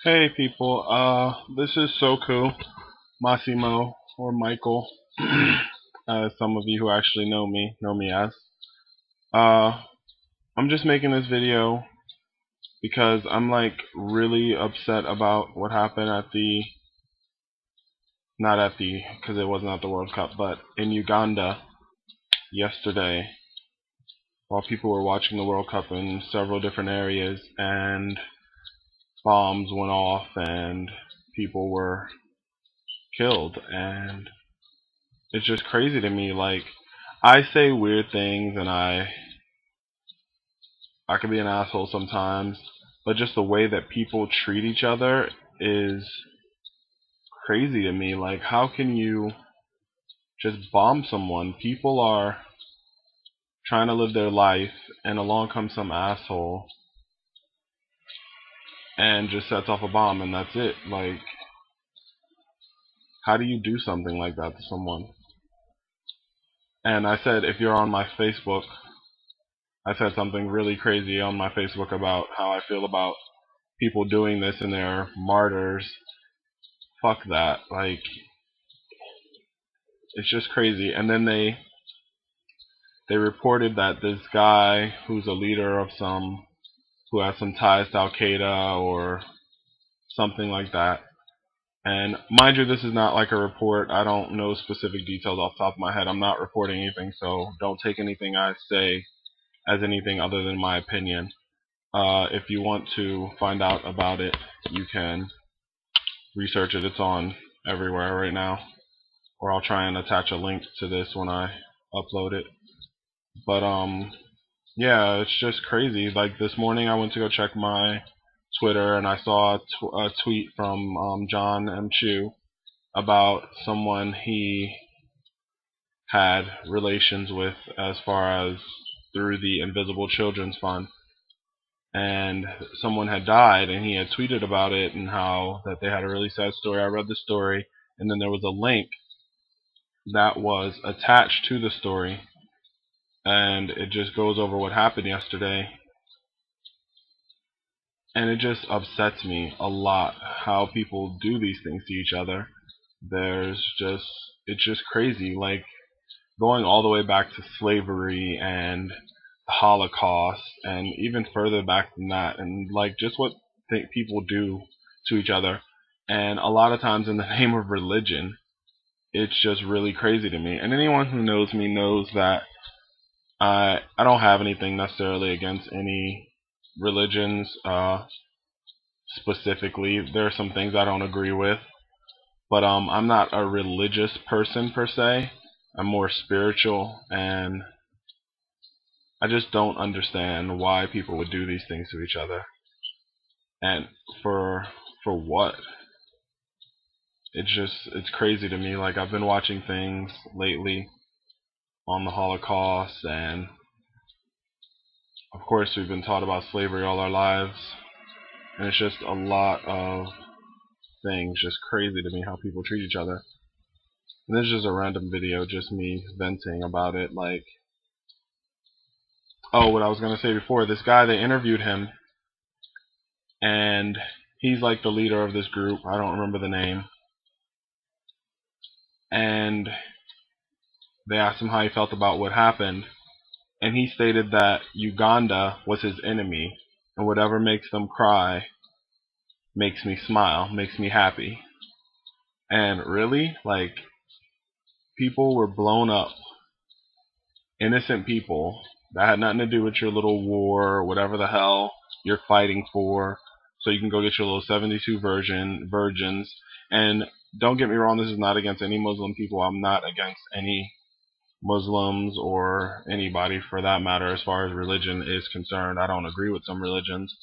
Hey people, this is Soku, Massimo, or Michael, as some of you who actually know me as. Uh, I'm just making this video because I'm like really upset about what happened at not at the, because it wasn't at the World Cup, but in Uganda yesterday, while people were watching the World Cup in several different areas, and bombs went off and people were killed, and it's just crazy to me. Like, I say weird things, and I can be an asshole sometimes, but just the way that people treat each other is crazy to me. Like, how can you just bomb someone? People are trying to live their life, and along comes some asshole and just sets off a bomb, and that's it. Like, how do you do something like that to someone? And I said, if you're on my Facebook, I said something really crazy on my Facebook about how I feel about people doing this and they're martyrs. Fuck that. Like, it's just crazy. And then they reported that this guy who's a leader of who has some ties to Al Qaeda or something like that. And mind you, this is not like a report. I don't know specific details off the top of my head. I'm not reporting anything, so don't take anything I say as anything other than my opinion. If you want to find out about it, you can research it. It's on everywhere right now. Or I'll try and attach a link to this when I upload it. But yeah, it's just crazy. Like this morning, I went to go check my Twitter, and I saw a tweet from John M. Chu about someone he had relations with, as far as through the Invisible Children's Fund, and someone had died, and he had tweeted about it and how that they had a really sad story. I read the story, and then there was a link that was attached to the story, and it just goes over what happened yesterday, and it just upsets me a lot how people do these things to each other. It's just crazy, like going all the way back to slavery and the Holocaust, and even further back than that, and like just what people do to each other, and a lot of times in the name of religion. It's just really crazy to me. And anyone who knows me knows that I don't have anything necessarily against any religions specifically. There are some things I don't agree with, but I'm not a religious person per se. I'm more spiritual, and I just don't understand why people would do these things to each other. And for what? It's crazy to me. Like, I've been watching things lately on the Holocaust, and of course we've been taught about slavery all our lives, and it's just a lot of things, just crazy to me how people treat each other. And this is just a random video, just me venting about it. Like, oh, what I was gonna say before, this guy, they interviewed him, and he's like the leader of this group. I don't remember the name. And they asked him how he felt about what happened, and he stated that Uganda was his enemy, and whatever makes them cry makes me smile, makes me happy. And really, like, people were blown up, innocent people that had nothing to do with your little war or whatever the hell you're fighting for, so you can go get your little 72 virgins. And don't get me wrong, this is not against any Muslim people. I'm not against any Muslims or anybody for that matter as far as religion is concerned. I don't agree with some religions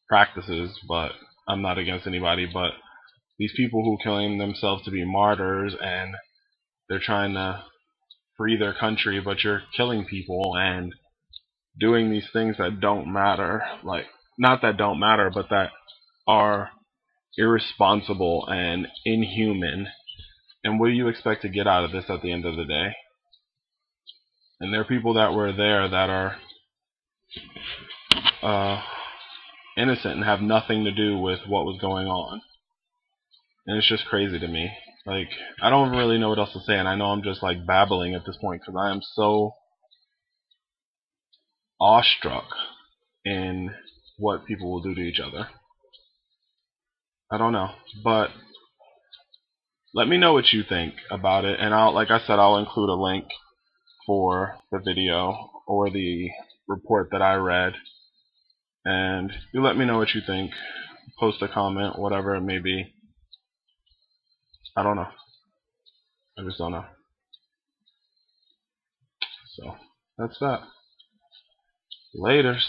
practices, but I'm not against anybody. But these people who claim themselves to be martyrs, and they're trying to free their country, but you're killing people and doing these things that don't matter. Like, not that don't matter, but that are irresponsible and inhuman. And what do you expect to get out of this at the end of the day? And there are people that were there that are uh, innocent and have nothing to do with what was going on. And it's just crazy to me. Like, I don't really know what else to say, and I know I'm just like babbling at this point because I am so awestruck in what people will do to each other. I don't know, but let me know what you think about it, and like I said, I'll include a link for the video or the report that I read, and you let me know what you think. Post a comment, whatever it may be. I don't know. I just don't know. So that's that. Laters.